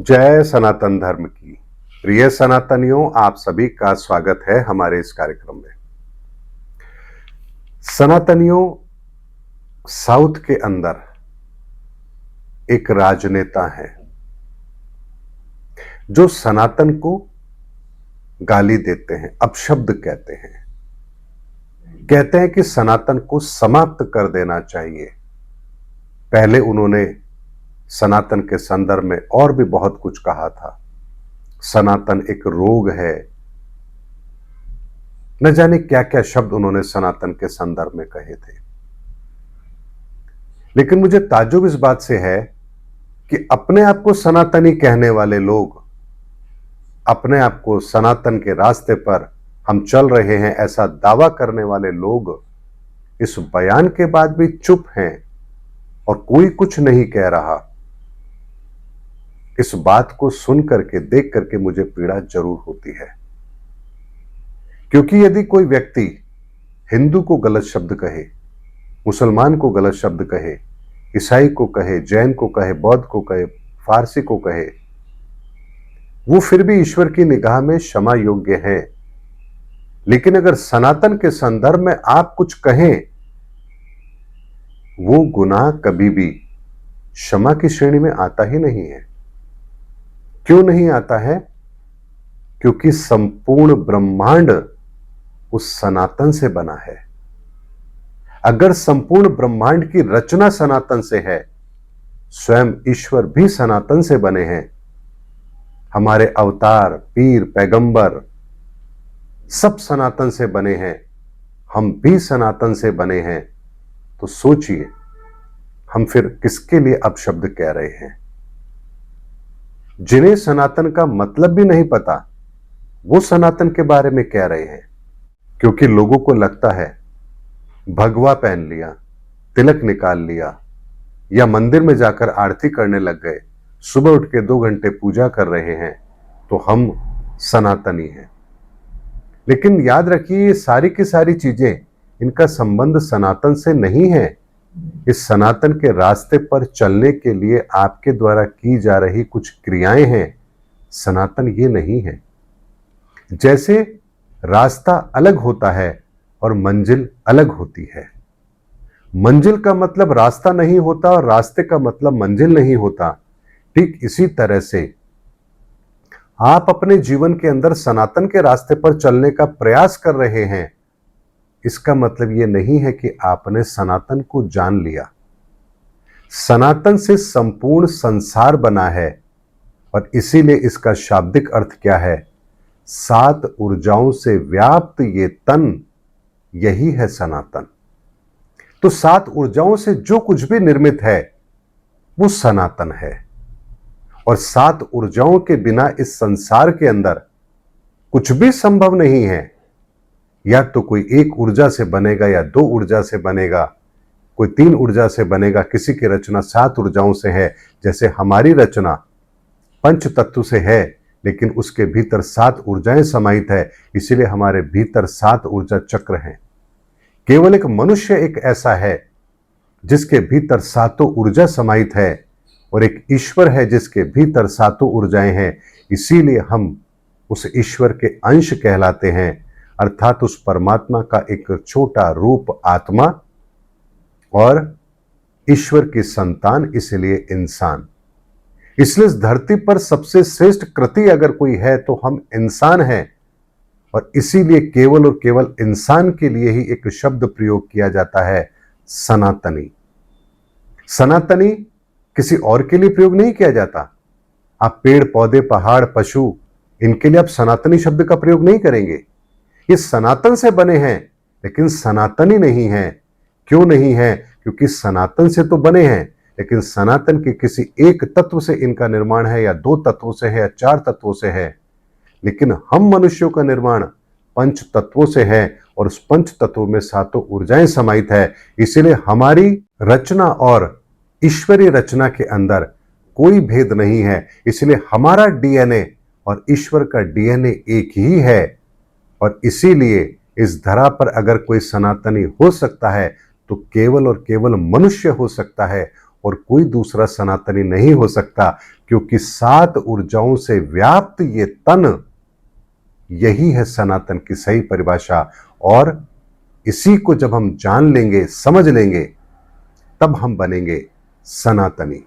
जय सनातन धर्म की। प्रिय सनातनियों, आप सभी का स्वागत है हमारे इस कार्यक्रम में। सनातनियों, साउथ के अंदर एक राजनेता है जो सनातन को गाली देते हैं, अपशब्द कहते हैं कि सनातन को समाप्त कर देना चाहिए। पहले उन्होंने सनातन के संदर्भ में और भी बहुत कुछ कहा था। सनातन एक रोग है, न जाने क्या क्या शब्द उन्होंने सनातन के संदर्भ में कहे थे। लेकिन मुझे ताज्जुब इस बात से है कि अपने आप को सनातनी कहने वाले लोग, अपने आप को सनातन के रास्ते पर हम चल रहे हैं ऐसा दावा करने वाले लोग इस बयान के बाद भी चुप हैं और कोई कुछ नहीं कह रहा। इस बात को सुन करके, देख करके मुझे पीड़ा जरूर होती है, क्योंकि यदि कोई व्यक्ति हिंदू को गलत शब्द कहे, मुसलमान को गलत शब्द कहे, ईसाई को कहे, जैन को कहे, बौद्ध को कहे, फारसी को कहे, वो फिर भी ईश्वर की निगाह में क्षमा योग्य है। लेकिन अगर सनातन के संदर्भ में आप कुछ कहें, वो गुनाह कभी भी क्षमा की श्रेणी में आता ही नहीं है। क्यों नहीं आता है? क्योंकि संपूर्ण ब्रह्मांड उस सनातन से बना है। अगर संपूर्ण ब्रह्मांड की रचना सनातन से है, स्वयं ईश्वर भी सनातन से बने हैं। हमारे अवतार, पीर, पैगंबर सब सनातन से बने हैं, हम भी सनातन से बने हैं। तो सोचिए, हम फिर किसके लिए अपशब्द कह रहे हैं? जिन्हें सनातन का मतलब भी नहीं पता, वो सनातन के बारे में कह रहे हैं। क्योंकि लोगों को लगता है भगवा पहन लिया, तिलक निकाल लिया, या मंदिर में जाकर आरती करने लग गए, सुबह उठ के 2 घंटे पूजा कर रहे हैं, तो हम सनातनी हैं। लेकिन याद रखिए, ये सारी की सारी चीजें, इनका संबंध सनातन से नहीं है। इस सनातन के रास्ते पर चलने के लिए आपके द्वारा की जा रही कुछ क्रियाएं हैं, सनातन ये नहीं है। जैसे रास्ता अलग होता है और मंजिल अलग होती है। मंजिल का मतलब रास्ता नहीं होता और रास्ते का मतलब मंजिल नहीं होता। ठीक इसी तरह से आप अपने जीवन के अंदर सनातन के रास्ते पर चलने का प्रयास कर रहे हैं, इसका मतलब यह नहीं है कि आपने सनातन को जान लिया। सनातन से संपूर्ण संसार बना है और इसीलिए इसका शाब्दिक अर्थ क्या है? 7 ऊर्जाओं से व्याप्त ये तन, यही है सनातन। तो 7 ऊर्जाओं से जो कुछ भी निर्मित है वो सनातन है। और 7 ऊर्जाओं के बिना इस संसार के अंदर कुछ भी संभव नहीं है। या तो कोई 1 ऊर्जा से बनेगा या 2 ऊर्जा से बनेगा, कोई 3 ऊर्जा से बनेगा, किसी की रचना 7 ऊर्जाओं से है। जैसे हमारी रचना पंच तत्व से है, लेकिन उसके भीतर 7 ऊर्जाएं समाहित है, इसीलिए हमारे भीतर 7 ऊर्जा चक्र हैं। केवल एक मनुष्य एक ऐसा है जिसके भीतर 7 ऊर्जा समाहित है, और एक ईश्वर है जिसके भीतर 7 ऊर्जाएं हैं। इसीलिए हम उस ईश्वर के अंश कहलाते हैं, अर्थात उस परमात्मा का एक छोटा रूप आत्मा, और ईश्वर की संतान, इसलिए इंसान। इसलिए इस धरती पर सबसे श्रेष्ठ कृति अगर कोई है तो हम इंसान हैं। और इसीलिए केवल और केवल इंसान के लिए ही एक शब्द प्रयोग किया जाता है, सनातनी। सनातनी किसी और के लिए प्रयोग नहीं किया जाता। आप पेड़ पौधे, पहाड़, पशु, इनके लिए आप सनातनी शब्द का प्रयोग नहीं करेंगे। ये सनातन से बने हैं लेकिन सनातनी नहीं है। क्यों नहीं है? क्योंकि सनातन से तो बने हैं, लेकिन सनातन के किसी एक तत्व से इनका निर्माण है, या 2 तत्वों से है, या 4 तत्वों से है। लेकिन हम मनुष्यों का निर्माण 5 तत्वों से है, और उस 5 तत्वों में 7 ऊर्जाएं समाहित है। इसीलिए हमारी रचना और ईश्वरीय रचना के अंदर कोई भेद नहीं है। इसलिए हमारा डीएनए और ईश्वर का डीएनए एक ही है। और इसीलिए इस धरा पर अगर कोई सनातनी हो सकता है तो केवल और केवल मनुष्य हो सकता है, और कोई दूसरा सनातनी नहीं हो सकता, क्योंकि 7 ऊर्जाओं से व्याप्त ये तन, यही है सनातन की सही परिभाषा। और इसी को जब हम जान लेंगे, समझ लेंगे, तब हम बनेंगे सनातनी।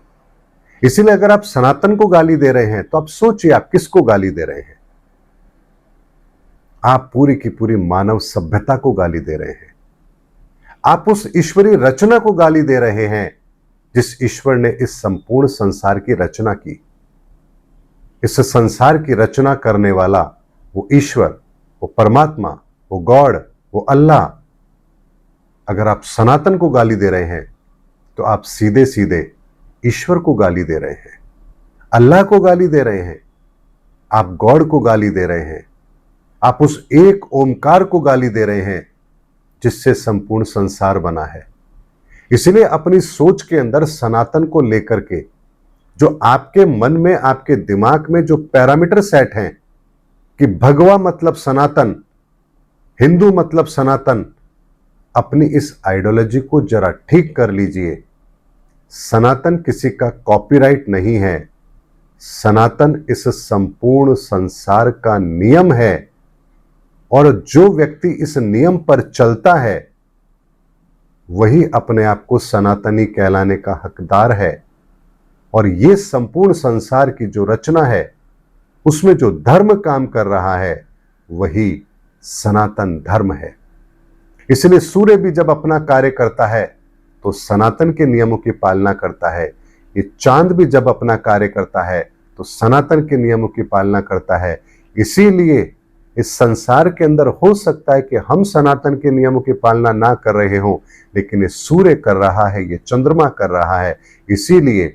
इसीलिए अगर आप सनातन को गाली दे रहे हैं तो आप सोचिए आप किसको गाली दे रहे हैं। आप पूरी की पूरी मानव सभ्यता को गाली दे रहे हैं। आप उस ईश्वरीय रचना को गाली दे रहे हैं जिस ईश्वर ने इस संपूर्ण संसार की रचना की। इस संसार की रचना करने वाला वो ईश्वर, वो परमात्मा, वो गॉड, वो अल्लाह। अगर आप सनातन को गाली दे रहे हैं तो आप सीधे सीधे ईश्वर को गाली दे रहे हैं, अल्लाह को गाली दे रहे हैं, आप गॉड को गाली दे रहे हैं, आप उस एक ओमकार को गाली दे रहे हैं जिससे संपूर्ण संसार बना है। इसलिए अपनी सोच के अंदर सनातन को लेकर के जो आपके मन में, आपके दिमाग में जो पैरामीटर सेट हैं कि भगवा मतलब सनातन, हिंदू मतलब सनातन, अपनी इस आइडियोलॉजी को जरा ठीक कर लीजिए। सनातन किसी का कॉपीराइट नहीं है। सनातन इस संपूर्ण संसार का नियम है और जो व्यक्ति इस नियम पर चलता है वही अपने आप को सनातनी कहलाने का हकदार है। और ये संपूर्ण संसार की जो रचना है उसमें जो धर्म काम कर रहा है वही सनातन धर्म है। इसलिए सूर्य भी जब अपना कार्य करता है तो सनातन के नियमों की पालना करता है। ये चांद भी जब अपना कार्य करता है तो सनातन के नियमों की पालना करता है। इसीलिए इस संसार के अंदर हो सकता है कि हम सनातन के नियमों की पालना ना कर रहे हों, लेकिन ये सूर्य कर रहा है, ये चंद्रमा कर रहा है। इसीलिए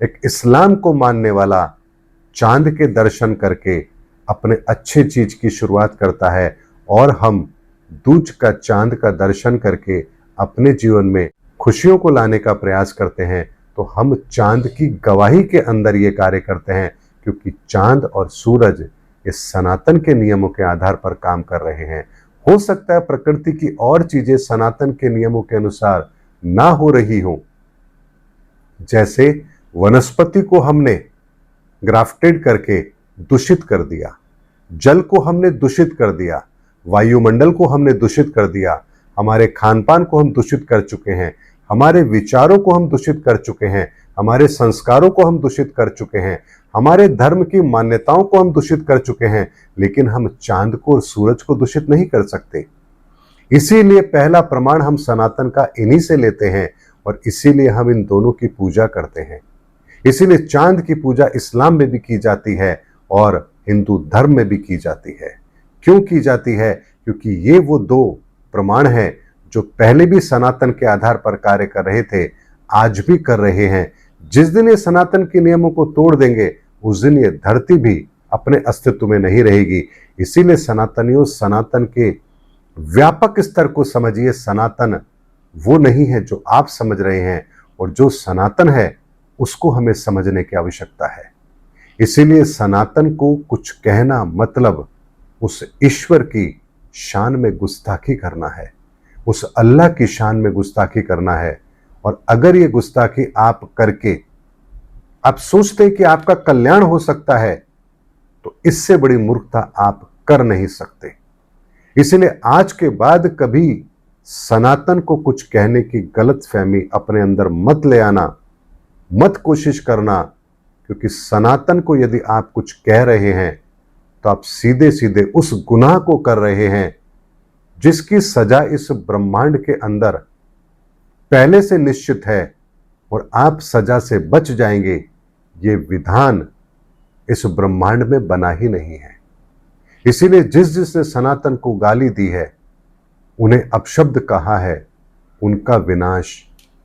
एक इस्लाम को मानने वाला चांद के दर्शन करके अपने अच्छे चीज की शुरुआत करता है और हम दूज का चांद का दर्शन करके अपने जीवन में खुशियों को लाने का प्रयास करते हैं। तो हम चांद की गवाही के अंदर ये कार्य करते हैं, क्योंकि चांद और सूरज इस सनातन के नियमों के आधार पर काम कर रहे हैं। हो सकता है प्रकृति की और चीजें सनातन के नियमों के अनुसार ना हो रही हो, जैसे वनस्पति को हमने ग्राफ्टेड करके दूषित कर दिया, जल को हमने दूषित कर दिया, वायुमंडल को हमने दूषित कर दिया, हमारे खान पान को हम दूषित कर चुके हैं, हमारे विचारों को हम दूषित कर चुके हैं, हमारे संस्कारों को हम दूषित कर चुके हैं, हमारे धर्म की मान्यताओं को हम दूषित कर चुके हैं, लेकिन हम चांद को और सूरज को दूषित नहीं कर सकते। इसीलिए पहला प्रमाण हम सनातन का इन्हीं से लेते हैं और इसीलिए हम इन दोनों की पूजा करते हैं। इसीलिए चांद की पूजा इस्लाम में भी की जाती है और हिंदू धर्म में भी की जाती है। क्यों की जाती है? क्योंकि ये वो दो प्रमाण हैं जो पहले भी सनातन के आधार पर कार्य कर रहे थे, आज भी कर रहे हैं। जिस दिन ये सनातन के नियमों को तोड़ देंगे उस दिन ये धरती भी अपने अस्तित्व में नहीं रहेगी। इसीलिए सनातनियों, सनातन के व्यापक स्तर को समझिए। सनातन वो नहीं है जो आप समझ रहे हैं, और जो सनातन है उसको हमें समझने की आवश्यकता है। इसीलिए सनातन को कुछ कहना मतलब उस ईश्वर की शान में गुस्ताखी करना है, उस अल्लाह की शान में गुस्ताखी करना है। और अगर ये गुस्ताखी आप करके आप सोचते हैं कि आपका कल्याण हो सकता है, तो इससे बड़ी मूर्खता आप कर नहीं सकते। इसलिए आज के बाद कभी सनातन को कुछ कहने की गलतफहमी अपने अंदर मत ले आना, मत कोशिश करना, क्योंकि सनातन को यदि आप कुछ कह रहे हैं तो आप सीधे सीधे उस गुनाह को कर रहे हैं जिसकी सजा इस ब्रह्मांड के अंदर पहले से निश्चित है, और आप सजा से बच जाएंगे। ये विधान इस ब्रह्मांड में बना ही नहीं है। इसीलिए जिसने सनातन को गाली दी है, उन्हें अपशब्द कहा है, उनका विनाश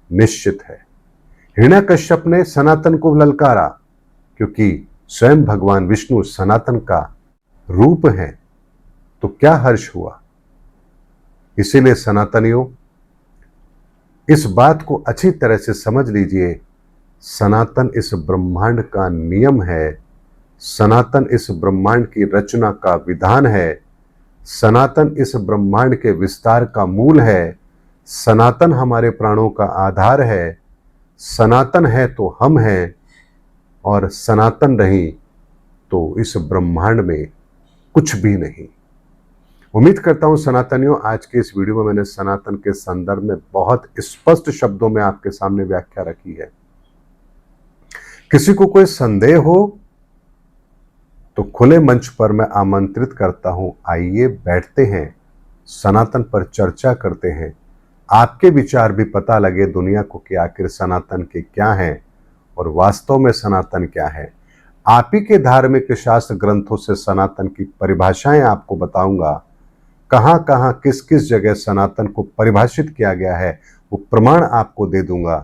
निश्चित है। हिरण्यकश्यप ने सनातन को ललकारा क्योंकि स्वयं भगवान विष्णु सनातन का रूप है, तो क्या हर्ष हुआ। इसीलिए सनातनियों, इस बात को अच्छी तरह से समझ लीजिए। सनातन इस ब्रह्मांड का नियम है, सनातन इस ब्रह्मांड की रचना का विधान है, सनातन इस ब्रह्मांड के विस्तार का मूल है, सनातन हमारे प्राणों का आधार है, सनातन है तो हम हैं, और सनातन नहीं तो इस ब्रह्मांड में कुछ भी नहीं। उम्मीद करता हूं सनातनियों, आज के इस वीडियो में मैंने सनातन के संदर्भ में बहुत स्पष्ट शब्दों में आपके सामने व्याख्या रखी है। किसी को कोई संदेह हो तो खुले मंच पर मैं आमंत्रित करता हूं, आइए बैठते हैं, सनातन पर चर्चा करते हैं, आपके विचार भी पता लगे दुनिया को कि आखिर सनातन के क्या हैं और वास्तव में सनातन क्या है। आप ही के धार्मिक शास्त्र ग्रंथों से सनातन की परिभाषाएं आपको बताऊंगा, कहां कहां किस किस जगह सनातन को परिभाषित किया गया है वो प्रमाण आपको दे दूंगा,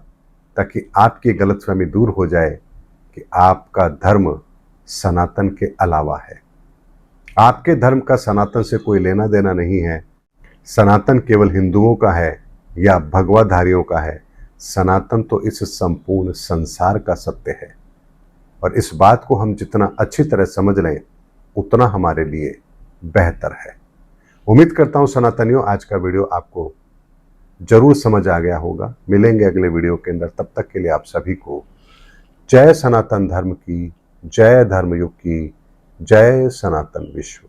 ताकि आपकी गलतफहमी दूर हो जाए कि आपका धर्म सनातन के अलावा है। आपके धर्म का सनातन से कोई लेना देना नहीं है। सनातन केवल हिंदुओं का है या भगवाधारियों का है। सनातन तो इस संपूर्ण संसार का सत्य है, और इस बात को हम जितना अच्छी तरह समझ लें उतना हमारे लिए बेहतर है। उम्मीद करता हूं सनातनियों, आज का वीडियो आपको जरूर समझ आ गया होगा। मिलेंगे अगले वीडियो के अंदर, तब तक के लिए आप सभी को जय सनातन धर्म की, जय धर्मयुग की, जय सनातन विश्व।